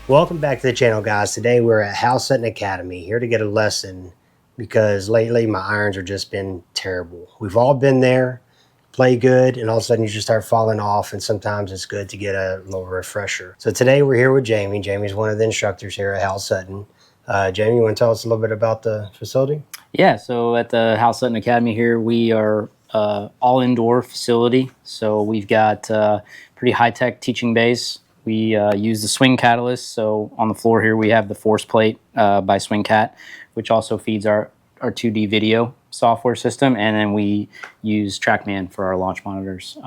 Welcome back to the channel, guys. Today we're at Hal Sutton Academy, here to get a lesson because lately my irons have just been terrible. We've all been there, play good, and all of a sudden you just start falling off, and sometimes it's good to get a little refresher. So today we're here with Jamie. Jamie's one of the instructors here at Hal Sutton. Jamie, you want to tell us a little bit about the facility? Yeah, so at the Hal Sutton Academy here, we are all indoor facility. So we've got pretty high-tech teaching bays. We use the Swing Catalyst. So on the floor here, we have the Force Plate by Swing Cat, which also feeds our 2D video software system. And then we use TrackMan for our launch monitors.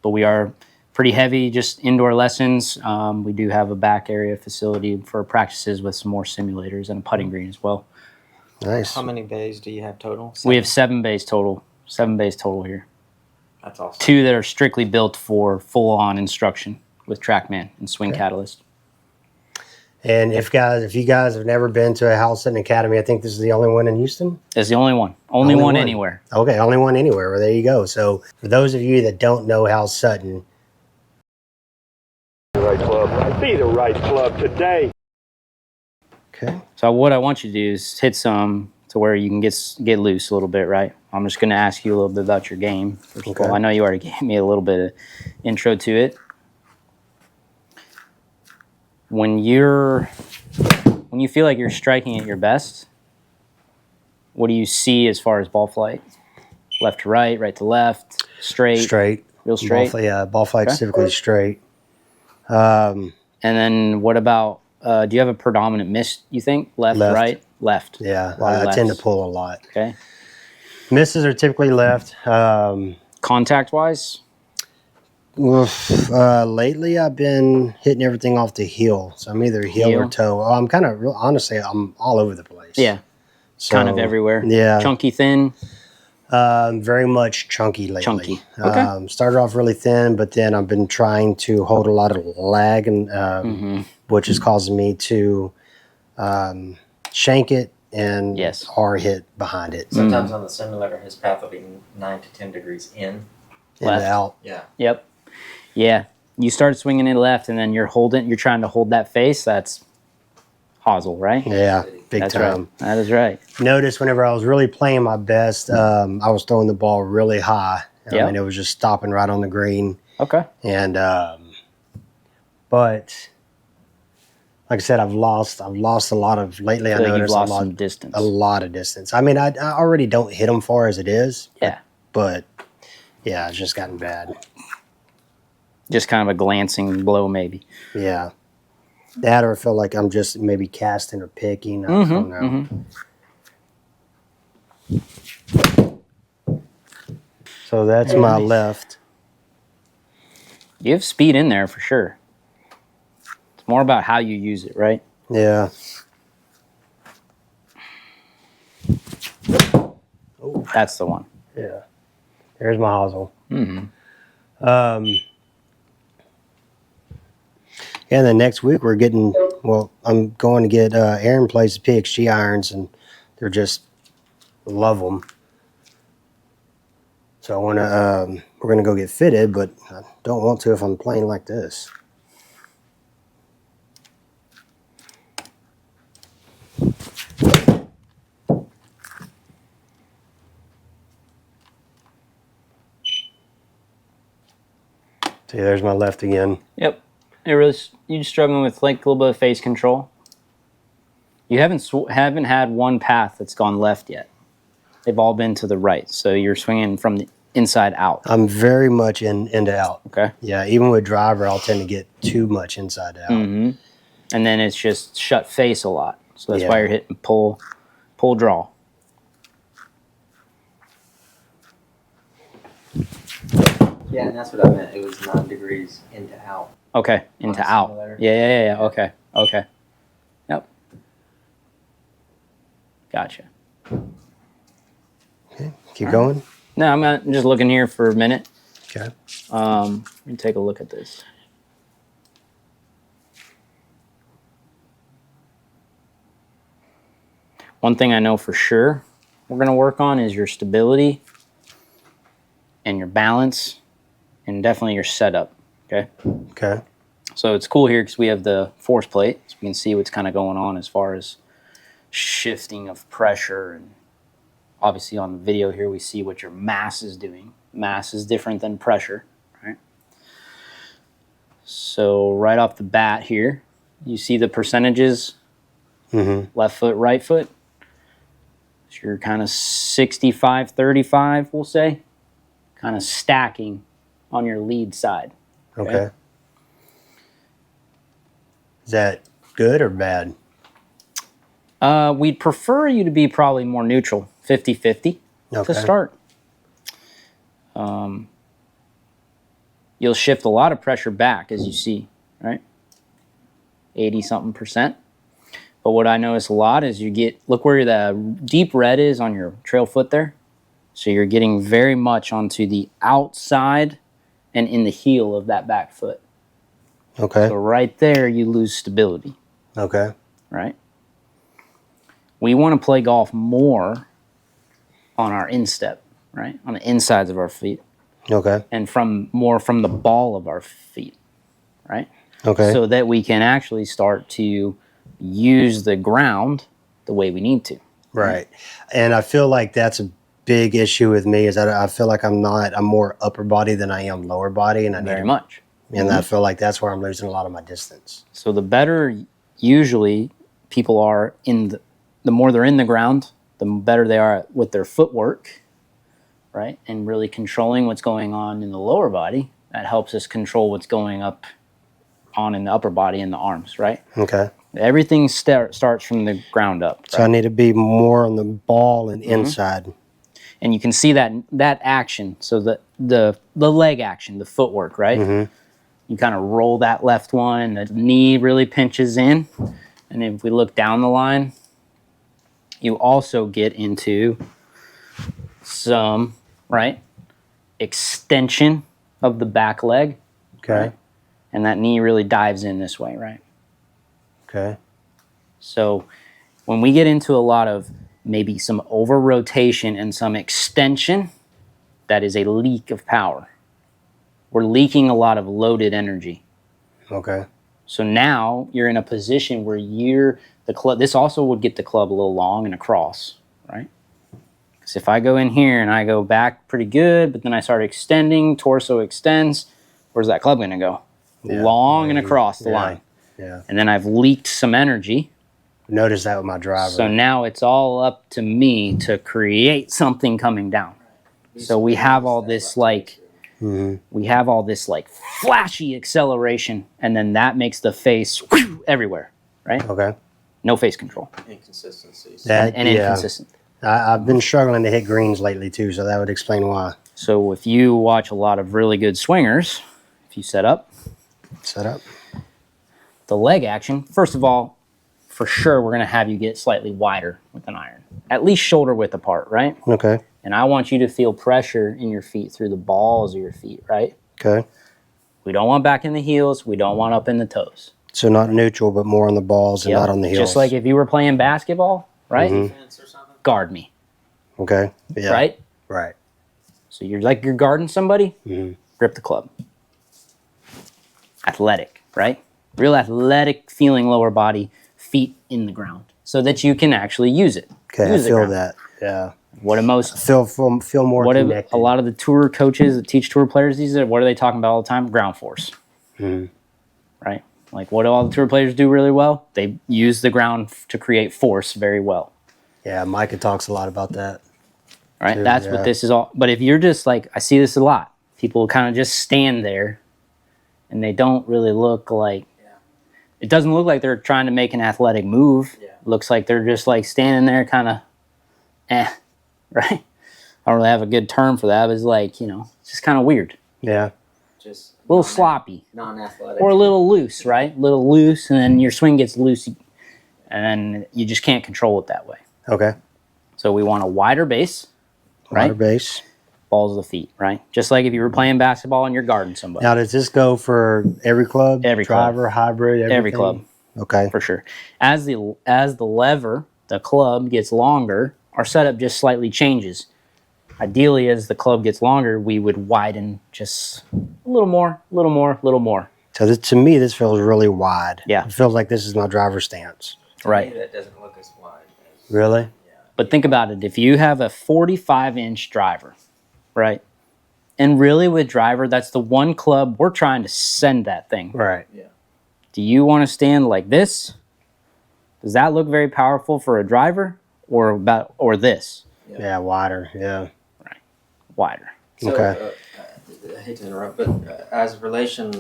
But we are pretty heavy, just indoor lessons. We do have a back area facility for practices with some more simulators and a putting green as well. Nice. How many bays do you have total? 7? We have 7 bays total. 7 bays total here. That's awesome. 2 that are strictly built for full-on instruction with TrackMan and Swing Catalyst. And if you guys have never been to a Hal Sutton Academy, I think this is the only one in Houston? It's the only one. Only one anywhere. Okay, only one anywhere. Well, there you go. So for those of you that don't know Hal Sutton, right club. Be the right club today. okay. So what I want you to do is hit some to where you can get loose a little bit, right? I'm just going to ask you a little bit about your game. First of all, I know you already gave me a little bit of intro to it. When you feel like you're striking at your best, what do you see as far as ball flight? Left to right, right to left, straight? Straight. Real straight? Ball flight's typically straight. And then what about, do you have a predominant miss, you think? Left. Right? Left. Yeah, I tend to pull a lot. Okay. Misses are typically left. Contact-wise? Lately I've been hitting everything off the heel. So I'm either heel or toe. I'm kind of, honestly, I'm all over the place. Yeah. So, kind of everywhere. Yeah. Chunky, thin? Very much chunky lately. Chunky. Okay. Started off really thin, but then I've been trying to hold a lot of lag, and which is causing me to shank it and R hit behind it. Sometimes on the simulator, his path will be 9 to 10 degrees in. Left. Out. Yeah. Yep. Yeah. You start swinging it left, and then you're trying to hold that face. That's hosel, right? Yeah. Big That's time. Right. That is right. Notice whenever I was really playing my best, I was throwing the ball really high. I mean, it was just stopping right on the green. Okay. And but like I said, I've lost a lot of lately. I noticed you've lost some distance. A lot of distance. I mean, I already don't hit them far as it is. Yeah. But yeah, it's just gotten bad. Just kind of a glancing blow, maybe. Yeah. That, or I feel like I'm just maybe casting or picking. I don't know. So that's my left. You have speed in there for sure. It's more about how you use it, right? Yeah. Oh, that's the one. Yeah. There's my hosel. And then next week we're getting, I'm going to get Aaron plays the PXG irons, and they're just, love them. So I want to, we're going to go get fitted, but I don't want to if I'm playing like this. See, there's my left again. Yep. You're struggling with like a little bit of face control. You haven't had one path that's gone left yet. They've all been to the right, so you're swinging from the inside out. I'm very much in to out. Okay. Yeah, even with driver, I'll tend to get too much inside out. And then it's just shut face a lot, so that's why you're hitting pull, draw. Yeah, and that's what I meant. It was 9 degrees into out. Okay, into out. Yeah. Okay. Yep. Gotcha. Okay, keep going. No, I'm just looking here for a minute. Okay. Let me take a look at this. One thing I know for sure we're going to work on is your stability and your balance and definitely your setup, okay? Okay. So it's cool here because we have the force plate, so we can see what's kind of going on as far as shifting of pressure. And obviously on the video here, we see what your mass is doing. Mass is different than pressure, right? So right off the bat here, you see the percentages, left foot, right foot. So you're kind of 65-35, we'll say, kind of stacking on your lead side. Okay. Is that good or bad? We'd prefer you to be probably more neutral, 50-50 to start. You'll shift a lot of pressure back, as you see, right? 80-something%. But what I notice a lot is you get, look where the deep red is on your trail foot there. So you're getting very much onto the outside and in the heel of that back foot. Okay. So right there, you lose stability. Okay. Right? We want to play golf more on our instep, right? On the insides of our feet. Okay. And more from the ball of our feet, right? Okay. So that we can actually start to use the ground the way we need to. Right. And I feel like that's a big issue with me is that I feel like I'm more upper body than I am lower body. And Very much. And I feel like that's where I'm losing a lot of my distance. So the better usually people are the more they're in the ground, the better they are with their footwork, right? And really controlling what's going on in the lower body. That helps us control what's going on in the upper body and the arms, right? Okay. Everything starts from the ground up. Right? So I need to be more on the ball and inside. And you can see that action. So the leg action, the footwork, right? You kind of roll that left one, and the knee really pinches in. And if we look down the line, you also get into some, right, extension of the back leg. Okay. Right? And that knee really dives in this way, right? Okay. So when we get into a lot of maybe some over rotation and some extension, that is a leak of power. We're leaking a lot of loaded energy. Okay. So now you're in a position where the club. This also would get the club a little long and across, right? Because if I go in here and I go back pretty good, but then I start extending, torso extends, where's that club going to go? Yeah. Long and across the line. Yeah. And then I've leaked some energy. Notice that with my driver. So now it's all up to me to create something coming down. So we have all this flashy acceleration, and then that makes the face everywhere, right? Okay. No face control. Inconsistencies. And inconsistent. I've been struggling to hit greens lately too, so that would explain why. So if you watch a lot of really good swingers, if you set up the leg action, first of all, for sure we're going to have you get slightly wider with an iron, at least shoulder width apart, right? Okay. And I want you to feel pressure in your feet through the balls of your feet, right? Okay. We don't want back in the heels. We don't want up in the toes. So not neutral, but more on the balls and not on the heels. Just like if you were playing basketball, right? Defense or something? Guard me, Okay. Yeah. right? Right. So you're guarding somebody, grip the club. Athletic, right? Real athletic feeling lower body, feet in the ground, so that you can actually use it. Okay, Use I feel that. Yeah. What do most Feel more connected. a lot of the tour coaches that teach tour players these days, what are they talking about all the time? Ground force. Right? Like what do all the tour players do really well? They use the ground to create force very well. Yeah, Micah talks a lot about that. Right? Too, That's what this is all. But if you're just like, I see this a lot. People kind of just stand there and they don't really look like, it doesn't look like they're trying to make an athletic move. Yeah. It looks like they're just like standing there kind of, right? I don't really have a good term for that, but it's like, it's just kind of weird. Yeah. Just A little sloppy. non-athletic. Or a little loose, right? A little loose, and then your swing gets loose, and then you just can't control it that way. Okay. So we want a wider base, right? Wider base. Balls of the feet, right? Just like if you were playing basketball and you're guarding somebody. Now, does this go for every club? Every club. Driver, hybrid, everything? Every club. Okay. For sure. As the lever, the club gets longer, our setup just slightly changes. Ideally, as the club gets longer, we would widen just a little more. Till So to me, this feels really wide. Yeah. It feels like this is my driver's stance. To Right. me, that doesn't look as wide. Really? But think about it. If you have a 45-inch driver, right? And really with driver, that's the one club we're trying to send that thing. Right. Yeah. Do you want to stand like this? Does that look very powerful for a driver, or this? Yeah, wider. Yeah. Wider. So, Okay. I hate to interrupt, but as relation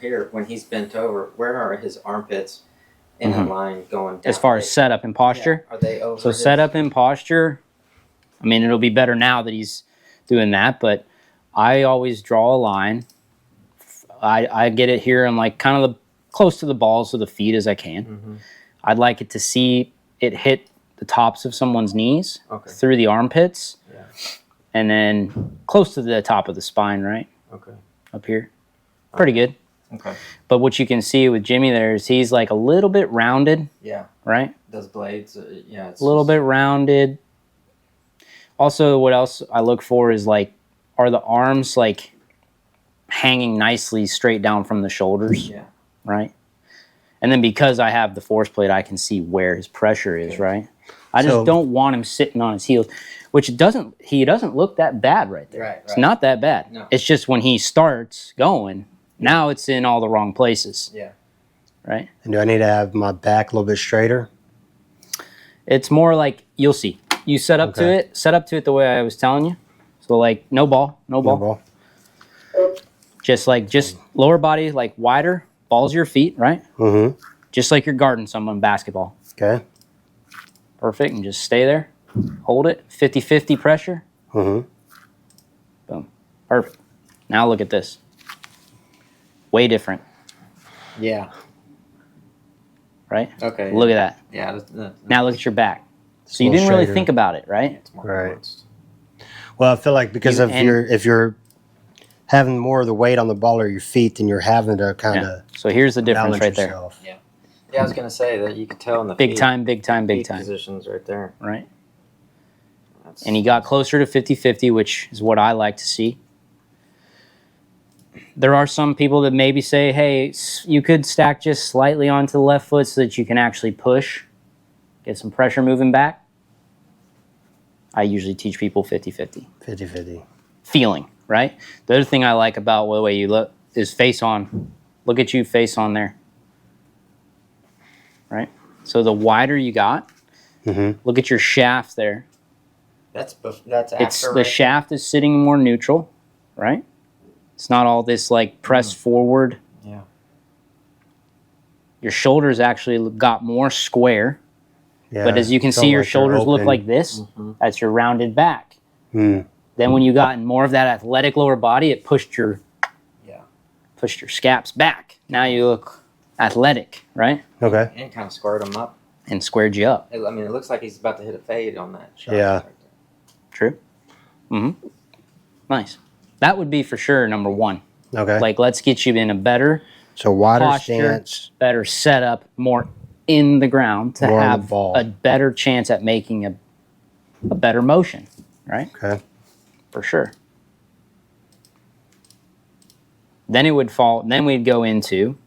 here, when he's bent over, where are his armpits in a line going down? As far as setup and posture. Are they over? So setup and posture, I mean, it'll be better now that he's doing that, but I always draw a line. I get it here and like kind of close to the balls of the feet as I can. Mm-hmm. I'd like it to see it hit the tops of someone's knees Okay. through the armpits, Yeah. and then close to the top of the spine, right? Okay. Up here. Pretty good. Okay. But what you can see with Jimmy there is he's like a little bit rounded, Yeah. right? Those blades. Yeah. It's A little bit rounded. Also, what else I look for is like, are the arms like hanging nicely straight down from the shoulders, Yeah. right? And then because I have the force plate, I can see where his pressure is, right? I just So- don't want him sitting on his heels, which he doesn't look that bad right there. Right. It's not that bad. No. It's just when he starts going, now it's in all the wrong places, Yeah. right? And do I need to have my back a little bit straighter? It's more like, you'll see. You set up to it the way I was telling you. So like no ball. No ball. Just lower body, like wider, balls your feet, right? Mm-hmm. Just like you're guarding someone in basketball. Okay. Perfect. And just stay there. Hold it. 50-50 pressure. Mm-hmm. Boom. Perfect. Now look at this. Way different, Yeah. right? Okay. Look at that. Yeah. Now look at your back. It's So a you little didn't really straighter. think about it, right? It's more Right. balanced. Well, I feel like because You- of and- if you're having more of the weight on the ball or your feet, then you're having to kind Yeah. of So here's the difference balance right there. yourself. Yeah, I was gonna say that you could tell in the Big feet- time, big time, big feet time, positions right there. right? That's, And he got closer to 50-50, which is what I like to see. There are some people that maybe say, hey, you could stack just slightly onto the left foot so that you can actually push, get some pressure moving back. I usually teach people 50-50. 50-50. Feeling, right? The other thing I like about the way you look is face on. Look at you face on there. Right? So the wider you got, Mm-hmm. look at your shaft there. that's It's after. the shaft is sitting more neutral, right? It's not all this like press forward. Yeah. Your shoulders actually got more square, Yeah. but as you can Felt see, your like they're shoulders look open. like this. Mhm. That's your rounded back. Mm. Then when you got more of that athletic lower body, it pushed your Yeah. scaps back. Now you look athletic, right? Okay. And kind of squared him up. And squared you up. I mean, it looks like he's about to hit a fade on that shot. Yeah. Right there. True. Mm-hmm. Nice. That would be for sure number one. Okay. Like, let's get you in a better so wider posture, stance. better setup, more in the ground to More on the have ball. a better chance at making a better motion, right? Okay. For sure. Then it would fall. Then we'd go into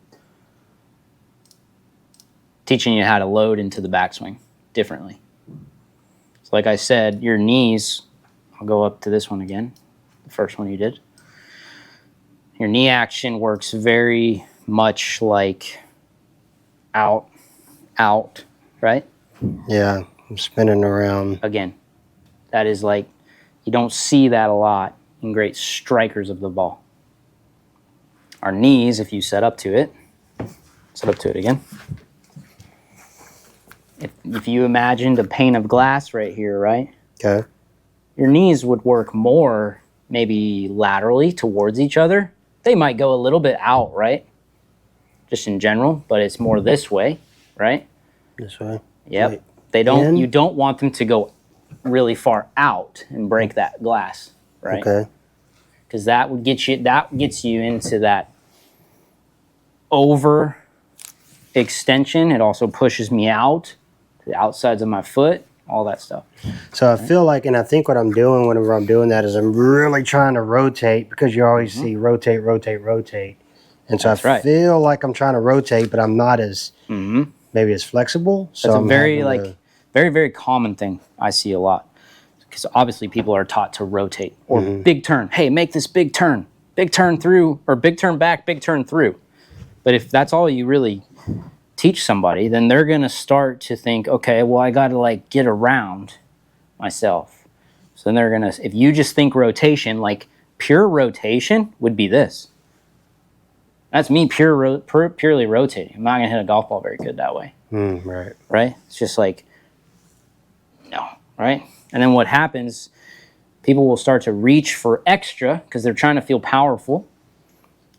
teaching you how to load into the backswing differently. So like I said, your knees, I'll go up to this one again, the first one you did. Your knee action works very much like out, right? Yeah. I'm spinning around. Again, that is like, you don't see that a lot in great strikers of the ball. Our knees, if you set up to it again. If you imagined a pane of glass right here, right? Okay. Your knees would work more maybe laterally towards each other. They might go a little bit out, right? Just in general, but it's more this way, right? This way. Yep. Wait. They don't. In? You don't want them to go really far out and break that glass, right? Okay. Because that would get you. That gets you into that over extension. It also pushes me out to the outsides of my foot. All that stuff. So I feel like, and I think what I'm doing whenever I'm doing that is I'm really trying to rotate because you always see rotate, rotate, rotate. And so That's I right. feel like I'm trying to rotate, but I'm not as maybe as flexible. So That's I'm a very having like very, very common thing I see a lot. Because obviously people are taught to rotate or big turn. Hey, make this big turn through, or big turn back, big turn through. But if that's all you really teach somebody, then they're going to start to think, okay, well, I got to like get around myself. So then they're going to, if you just think rotation, like pure rotation would be this. That's me purely rotating. I'm not going to hit a golf ball very good that way. right. Right? It's just like, no, right? And then what happens, people will start to reach for extra because they're trying to feel powerful.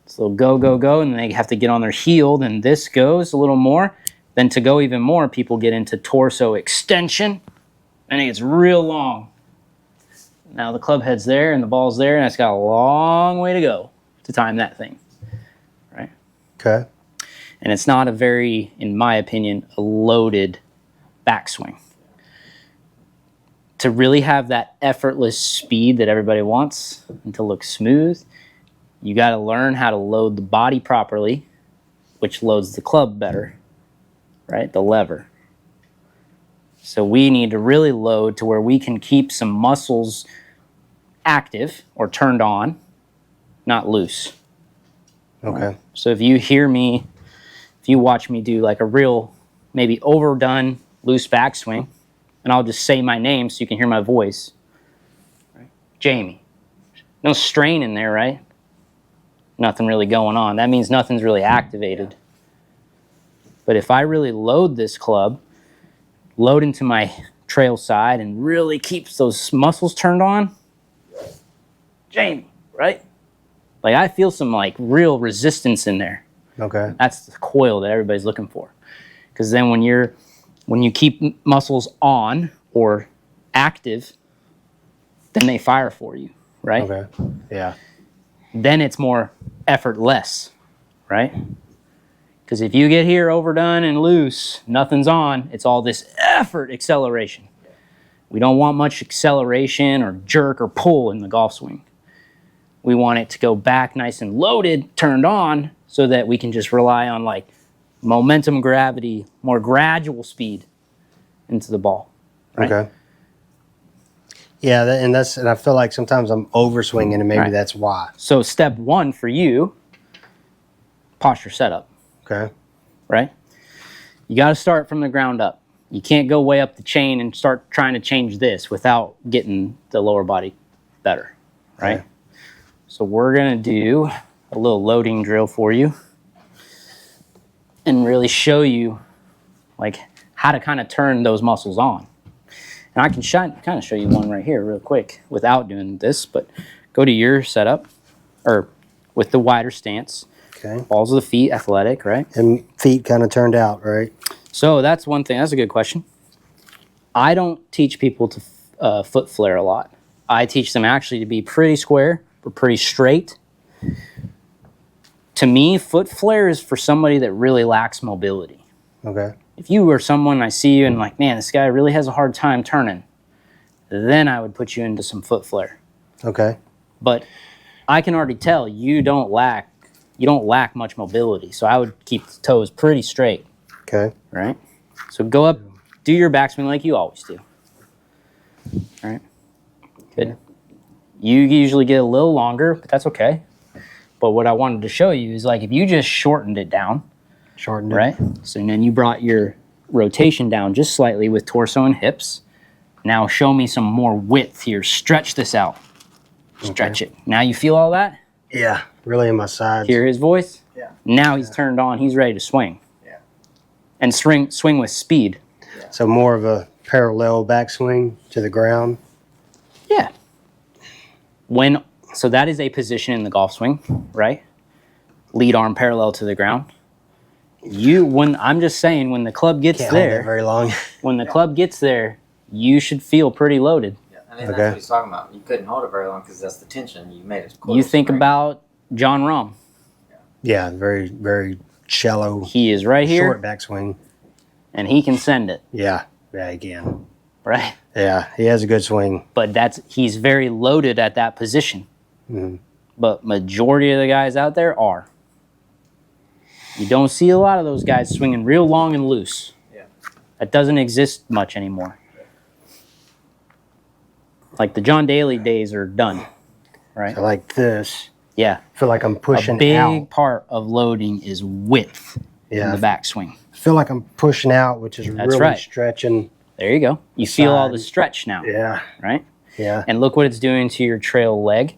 So they'll go, and then they have to get on their heel. Then this goes a little more. Then to go even more, people get into torso extension, and it gets real long. Now the club head's there, and the ball's there, and it's got a long way to go to time that thing, right? Okay. And it's not a very, in my opinion, a loaded backswing. To really have that effortless speed that everybody wants and to look smooth, you got to learn how to load the body properly, which loads the club better, right? The lever. So we need to really load to where we can keep some muscles active or turned on, not loose. Okay. So if you hear me, if you watch me do like a real, maybe overdone loose backswing, and I'll just say my name so you can hear my voice. Right? Jamie. No strain in there, right? Nothing really going on. That means nothing's really activated. But if I really load this club, load into my trail side, and really keeps those muscles turned on, Jamie, right? Like I feel some like real resistance in there. Okay. That's the coil that everybody's looking for. Because then when you keep muscles on or active, then they fire for you, right? Okay. Yeah. Then it's more effortless, right? Because if you get here overdone and loose, nothing's on, it's all this effort acceleration. We don't want much acceleration or jerk or pull in the golf swing. We want it to go back nice and loaded, turned on, so that we can just rely on like momentum, gravity, more gradual speed into the ball. Right? Okay. Yeah, and I feel like sometimes I'm overswinging, and maybe Right. that's why. So step one for you, posture setup, Okay. right? You got to start from the ground up. You can't go way up the chain and start trying to change this without getting the lower body better, right? Okay. So we're going to do a little loading drill for you and really show you like how to kind of turn those muscles on. And I can kind of show you one right here real quick without doing this, but go to your setup or with the wider stance. Okay. Balls of the feet, athletic, right? And feet kind of turned out, right? So that's one thing. That's a good question. I don't teach people to foot flare a lot. I teach them actually to be pretty square, but pretty straight. To me, foot flare is for somebody that really lacks mobility. Okay. If you were someone I see you and like, man, this guy really has a hard time turning, then I would put you into some foot flare. Okay. But I can already tell you don't lack much mobility. So I would keep the toes pretty straight, Okay. right? So go up, do your backswing like you always do. All right. Good. You usually get a little longer, but that's okay. But what I wanted to show you is like if you just shortened it down, Shortened it. right? So then you brought your rotation down just slightly with torso and hips. Now show me some more width here. Stretch this out. Stretch it. Now you feel all that? Yeah. Really in my sides. Hear his voice? Yeah. Now he's turned on. He's ready to swing. Yeah. And swing with speed. So more of a parallel backswing to the ground. Yeah. So that is a position in the golf swing, right? Lead arm parallel to the ground. I'm just saying, when the club gets Can't hold that there, very long. when the club gets there, you should feel pretty loaded. Yeah, I mean, Okay. that's what he's talking about. You couldn't hold it very long because that's the tension. You made it. You think about John Rahm. Yeah. Very, very shallow, He is right here, short backswing. and he can send it, Yeah. Yeah. Again. right? Yeah. He has a good swing. But he's very loaded at that position. Mhm. But majority of the guys out there are. You don't see a lot of those guys swinging real long and loose. Yeah. That doesn't exist much anymore. Like the John Daly days are done, right? So like this. Yeah. I feel like I'm pushing A big out. part of loading is width in the backswing. I feel like I'm pushing out, which is That's really right. stretching. There you go. You feel all the stretch now, Yeah. right? Yeah. And look what it's doing to your trail leg.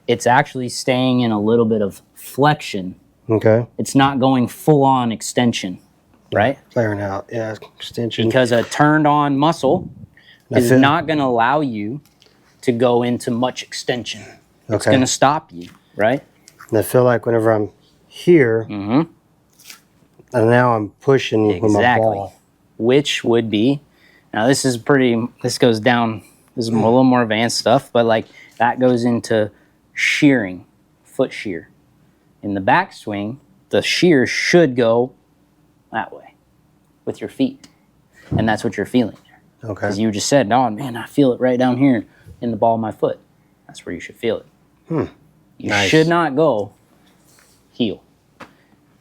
It's actually staying in a little bit of flexion. Okay. It's not going full on extension, right? Flaring out. Yeah. Extension. Because a turned on muscle is not going to allow you to go into much extension. It's going to stop you, right? And I feel like whenever I'm here, and now I'm pushing with my ball. Which would be, now this goes down, this is a little more advanced stuff, but like that goes into shearing, foot shear. In the backswing, the shear should go that way with your feet. And that's what you're feeling there. Okay. Because you just said, oh man, I feel it right down here in the ball of my foot. That's where you should feel it. You should not go heel.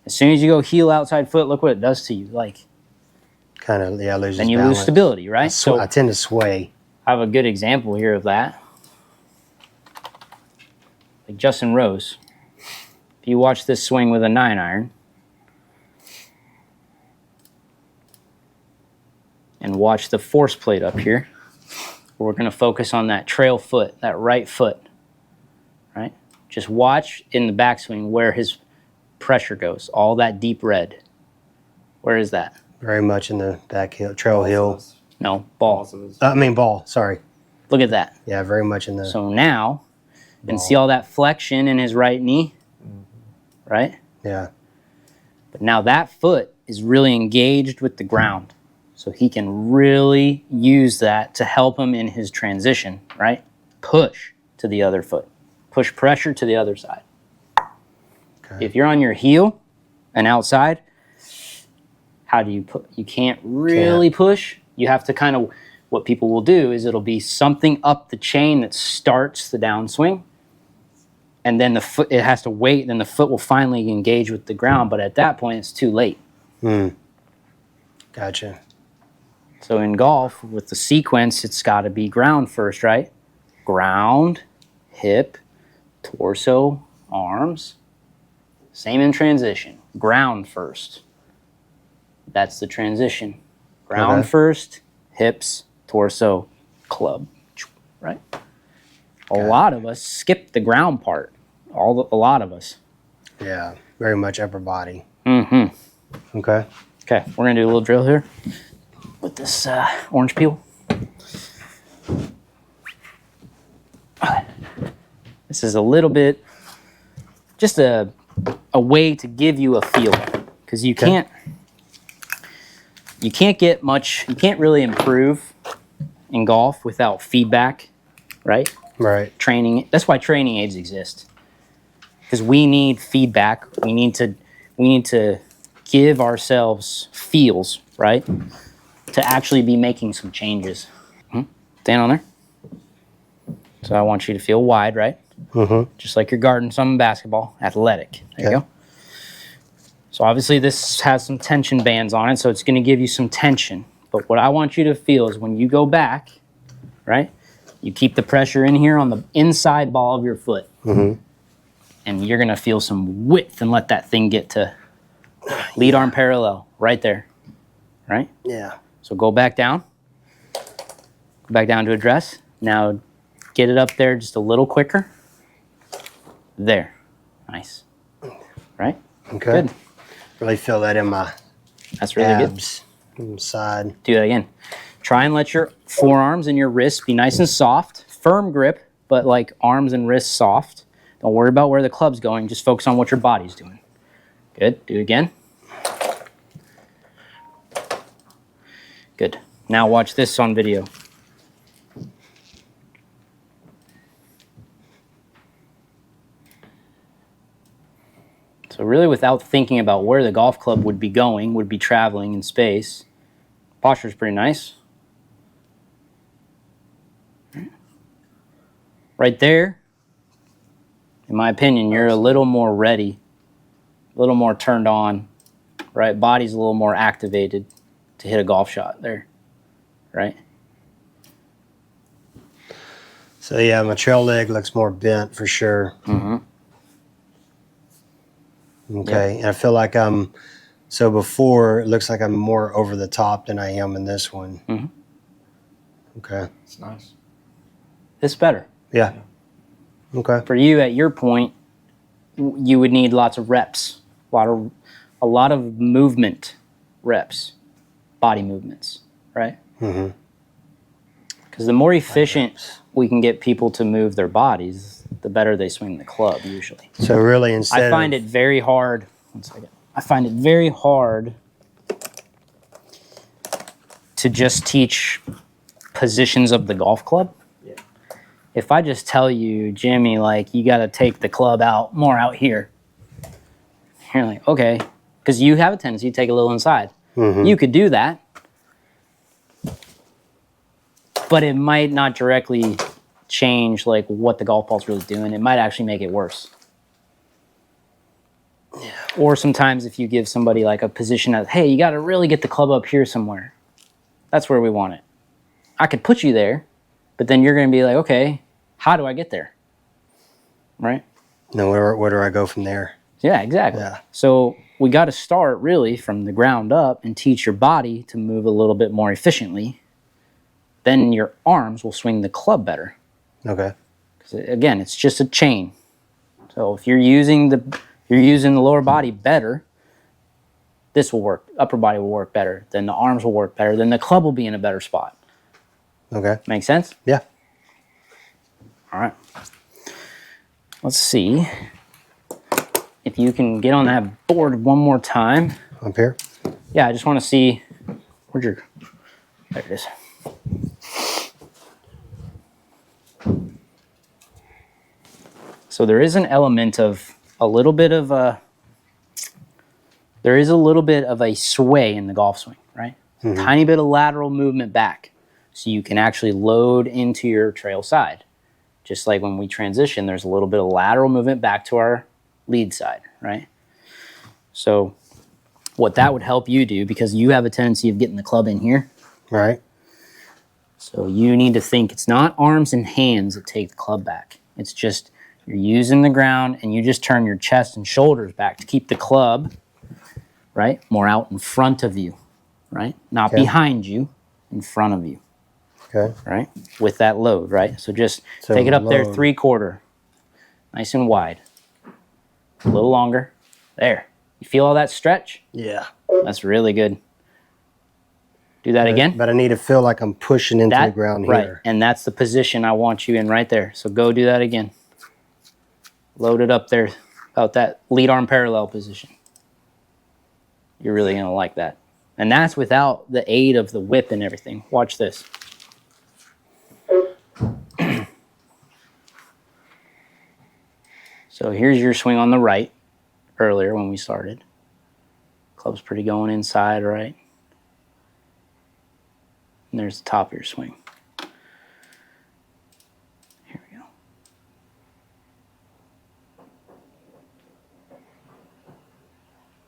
As soon as you go heel outside foot, look what it does to you. Like, kind of, yeah, loses then you balance. lose stability, right? I tend to sway. I have a good example here of that. Like Justin Rose. If you watch this swing with a 9-iron and watch the force plate up here, we're going to focus on that trail foot, that right foot, right? Just watch in the backswing where his pressure goes, all that deep red. Where is that? Very much in the back heel, trail heel. No, ball. Ball. Sorry. Look at that. Yeah, very much in the. So now, you can see all that flexion in his right knee, right? Yeah. But now that foot is really engaged with the ground. So he can really use that to help him in his transition, right? Push to the other foot. Push pressure to the other side. Okay. If you're on your heel and outside, how do you put? You can't really push. You have to kind of, what people will do is it'll be something up the chain that starts the downswing. And then the foot, it has to wait, then the foot will finally engage with the ground. But at that point, it's too late. Gotcha. So in golf, with the sequence, it's got to be ground first, right? Ground, hip, torso, arms. Same in transition. Ground first. That's the transition. Ground first, hips, torso, club. Right? A lot of us skip the ground part. A lot of us. Yeah, very much upper body. Okay, Okay. we're going to do a little drill here with this orange peel. This is a little bit, just a way to give you a feel, because you can't get much, you can't really improve in golf without feedback, right? Right. Training, that's why training aids exist, because we need feedback. We need to give ourselves feels, right, to actually be making some changes. Stand on there. So I want you to feel wide, right? Just like you're guarding some basketball. Athletic. There you go. So obviously this has some tension bands on it, so it's going to give you some tension. But what I want you to feel is when you go back, right, you keep the pressure in here on the inside ball of your foot. And you're going to feel some width and let that thing get to lead arm parallel right there. Right? Yeah. So go back down. Go back down to address. Now get it up there just a little quicker. There. Nice. Right? Okay. Good. Really feel that in my That's really abs, side. good. Do that again. Try and let your forearms and your wrists be nice and soft. Firm grip, but like arms and wrists soft. Don't worry about where the club's going. Just focus on what your body's doing. Good. Do it again. Good. Now watch this on video. So really, without thinking about where the golf club would be going, would be traveling in space, posture's pretty nice. Right there, in my opinion, you're a little more ready, a little more turned on, right? Body's a little more activated to hit a golf shot there, right? So yeah, my trail leg looks more bent for sure. Mm-hmm. Okay, and I feel like so before it looks like I'm more over the top than I am in this one. Mm-hmm. Okay. It's nice. It's better. Yeah. Okay. For you, at your point, you would need lots of reps, a lot of movement reps, body movements, right? Mm-hmm. Because the more efficient we can get people to move their bodies, the better they swing the club usually. So really, instead I find it very hard. One second. I find it very hard to just teach positions of the golf club. Yeah. If I just tell you, Jimmy, like, you got to take the club out more out here, you're like, okay, because you have a tendency to take a little inside. Mm-hmm. You could do that, but it might not directly change like what the golf ball's really doing. It might actually make it worse. Yeah. Or sometimes if you give somebody like a position that, hey, you got to really get the club up here somewhere. That's where we want it. I could put you there, but then you're going to be like, okay, how do I get there? Right? No, where do I go from there? Yeah, exactly. Yeah. So we got to start really from the ground up and teach your body to move a little bit more efficiently. Then your arms will swing the club better. Okay. Because again, it's just a chain. So if you're using the lower body better, this will work. Upper body will work better. Then the arms will work better. Then the club will be in a better spot. Okay. Make sense? Yeah. All right. Let's see if you can get on that board one more time. Up here? Yeah, I just want to see. Where's your... There it is. So there is an element of a little bit of a... There is a little bit of a sway in the golf swing, right? Mm-hmm. Tiny bit of lateral movement back. So you can actually load into your trail side. Just like when we transition, there's a little bit of lateral movement back to our lead side, right? So what that would help you do, because you have a tendency of getting the club in here. Right. So you need to think it's not arms and hands that take the club back. It's just you're using the ground and you just turn your chest and shoulders back to keep the club, right, more out in front of you, right? Not Okay. behind you, in front of you. Okay. Right? With that load, right? So just take it up there, load. 3/4. Nice and wide. A little longer. There. You feel all that stretch? Yeah. That's really good. Do that again. But I need to feel like I'm pushing into the ground right. here. And that's the position I want you in right there. So go do that again. Load it up there, about that lead arm parallel position. You're really going to like that. And that's without the aid of the whip and everything. Watch this. So here's your swing on the right earlier when we started. Club's pretty going inside, right? And there's the top of your swing. Here we go.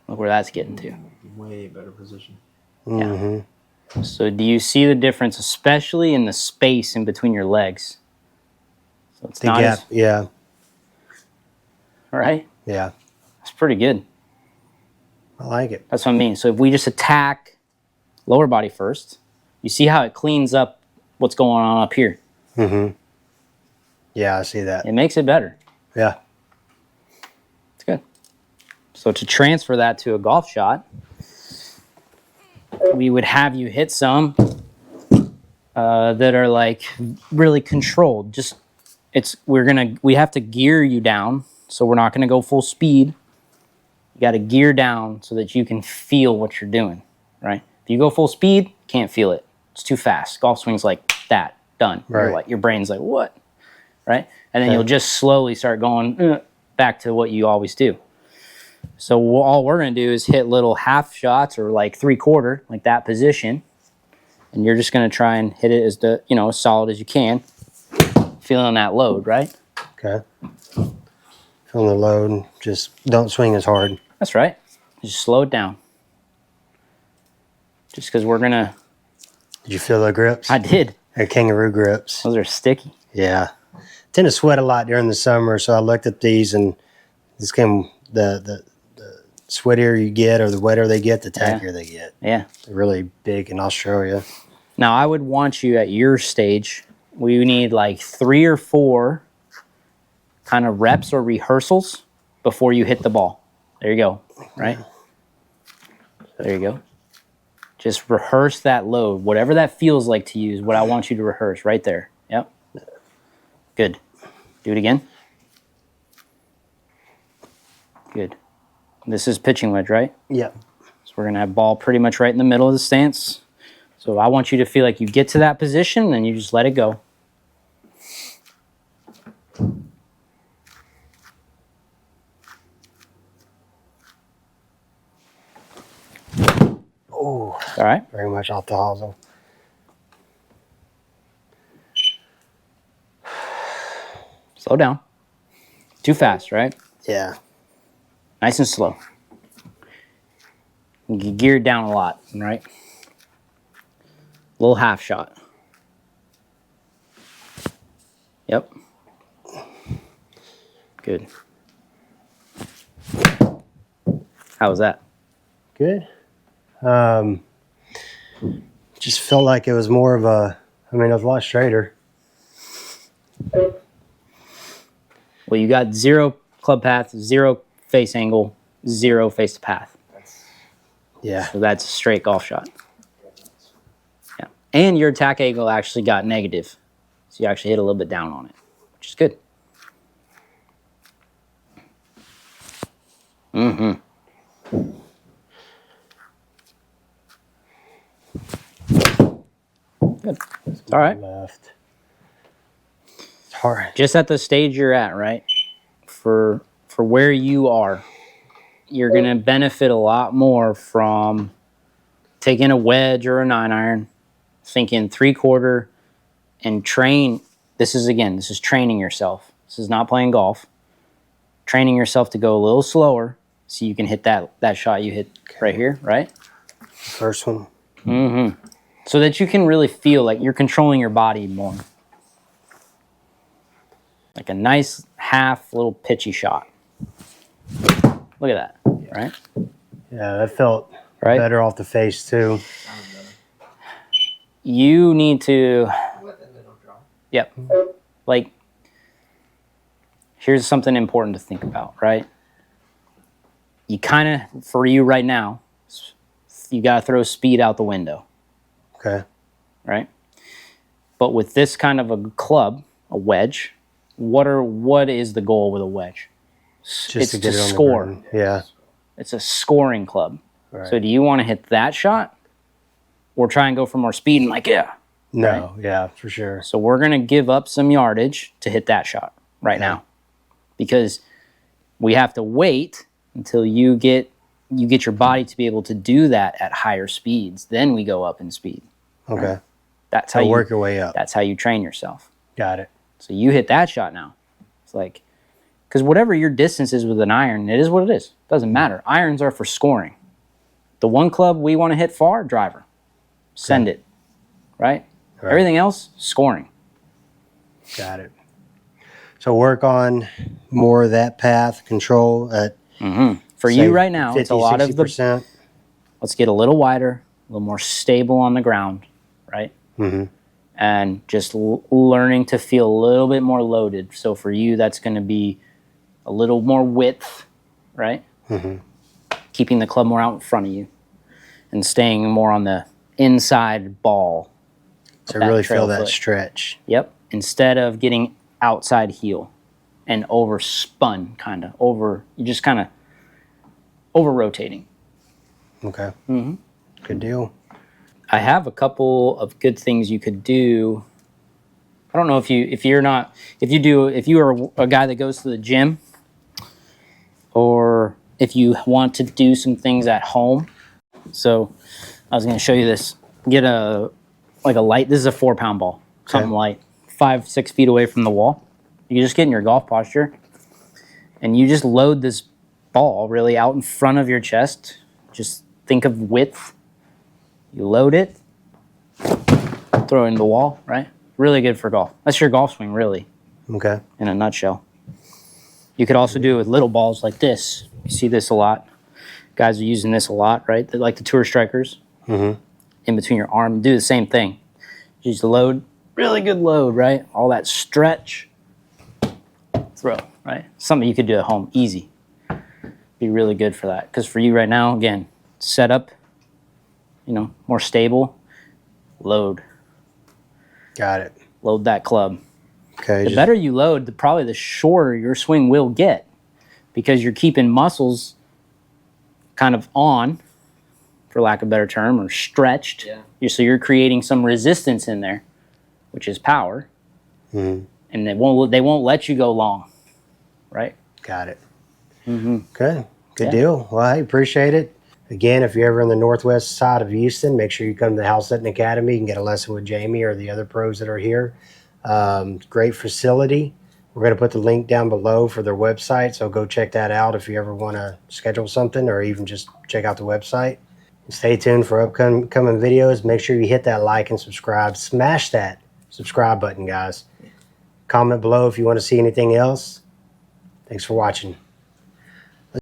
Look where that's getting to. Way better position. Mm-hmm. So do you see the difference, especially in the space in between your legs? So it's The not gap. as, Yeah. right? Yeah. That's pretty good. I like it. That's what I mean. So if we just attack lower body first, you see how it cleans up what's going on up here. Mm-hmm. Yeah, I see that. It makes it better. Yeah. It's good. So to transfer that to a golf shot, we would have you hit some that are like really controlled. Just we have to gear you down, so we're not gonna go full speed. You got to gear down so that you can feel what you're doing, right? If you go full speed, can't feel it. It's too fast. Golf swing's like that, done. Right. Your brain's like, what? Right? And then Okay. you'll just slowly start going back to what you always do. So all we're going to do is hit little half shots or like 3/4, like that position. And you're just going to try and hit it as as solid as you can. Feeling that load, right? Okay. Feeling the load. Just don't swing as hard. That's right. Just slow it down. just because we're going to... Did you feel the grips? I did. They're kangaroo grips. Those are sticky. Yeah. I tend to sweat a lot during the summer, so I looked at these, and this came the sweatier you get, or the wetter they get, the tackier they get. Yeah. They're really big in Australia. Now, I would want you at your stage, we need like 3 or 4 kind of reps or rehearsals before you hit the ball. There you go, right? There you go. Just rehearse that load. Whatever that feels like to you is what I want you to rehearse right there. Yep. Good. Do it again. Good. This is pitching wedge, right? Yep. So we're going to have ball pretty much right in the middle of the stance. So I want you to feel like you get to that position and you just let it go. Oh, All right. very much off the hosel. Slow down. Too fast, right? Yeah. Nice and slow. You get geared down a lot, right? Little half shot. Yep. Good. How was that? Good. Just felt like it was more of a, I mean, it was a lot straighter. Well, you got 0 club path, 0 face angle, 0 face to path. Yeah. So that's a straight golf shot. Yeah. And your attack angle actually got negative. So you actually hit a little bit down on it, which is good. Mm-hmm. Good. All right. Left. It's hard. Just at the stage you're at, right? For where you are, you're going to benefit a lot more from taking a wedge or a 9-iron, thinking 3/4, and train. This is training yourself. This is not playing golf. Training yourself to go a little slower so you can hit that shot you hit right here, right? First one. Mm-hmm. So that you can really feel like you're controlling your body more. Like a nice half little pitchy shot. Look at that, right? Yeah, that felt Right? better off the face too. You need to, With a middle draw. yep. Like, here's something important to think about, right? You kind of, for you right now, you got to throw speed out the window, Okay. right? But with this kind of a club, a wedge, what is the goal with a wedge? Just It's to get to it on score. the green. Yeah. It's a scoring club. Right. So do you want to hit that shot or try and go for more speed and like, yeah. No. Yeah, for sure. So we're going to give up some yardage to hit that shot right now because we have to wait until you get your body to be able to do that at higher speeds. Then we go up in speed. Okay. That's how So you work your way up. That's how you train yourself. Got it. So you hit that shot now. It's like, because whatever your distance is with an iron, it is what it is. Doesn't matter. Irons are for scoring. The one club we want to hit far, driver. Send it. Right? Right. Everything else, scoring. Got it. So work on more of that path control at For say you right now, 50, it's a lot of the, 60%. let's get a little wider, a little more stable on the ground, right? Mm-hmm. And just learning to feel a little bit more loaded. So for you, that's going to be a little more width, right? Mm-hmm. Keeping the club more out in front of you and staying more on the inside ball. To that really trail feel that foot. stretch. Yep. Instead of getting outside heel and over spun, you just kind of over rotating. Okay. Mm-hmm. Good deal. I have a couple of good things you could do. I don't know if you are a guy that goes to the gym, or if you want to do some things at home. So I was going to show you this. Get a light. This is a 4-pound ball, something light, 5-6 feet away from the wall. You just get in your golf posture, and you just load this ball really out in front of your chest. Just think of width. You load it, throw it into the wall, right? Really good for golf. That's your golf swing, really, Okay. in a nutshell. You could also do it with little balls like this. You see this a lot. Guys are using this a lot, right? They're like the tour strikers. Mm-hmm. In between your arm. Do the same thing. Use the load. Really good load, right? All that stretch. Throw, right? Something you could do at home. Easy. Be really good for that. Because for you right now, again, setup, more stable. Load. Got it. Load that club. Okay. The better you load, probably the shorter your swing will get. Because you're keeping muscles kind of on, for lack of a better term, or stretched. Yeah. So you're creating some resistance in there, which is power. Mm-hmm. And they won't let you go long, right? Got it. Mm-hmm. Okay. Good Yeah. deal. Well, I appreciate it. Again, if you're ever in the northwest side of Houston, make sure you come to the Hal Sutton Academy. You can get a lesson with Jamie or the other pros that are here. Great facility. We're going to put the link down below for their website, so go check that out if you ever want to schedule something or even just check out the website. Stay tuned for upcoming videos. Make sure you hit that like and subscribe. Smash that subscribe button, guys. Comment below if you want to see anything else. Thanks for watching.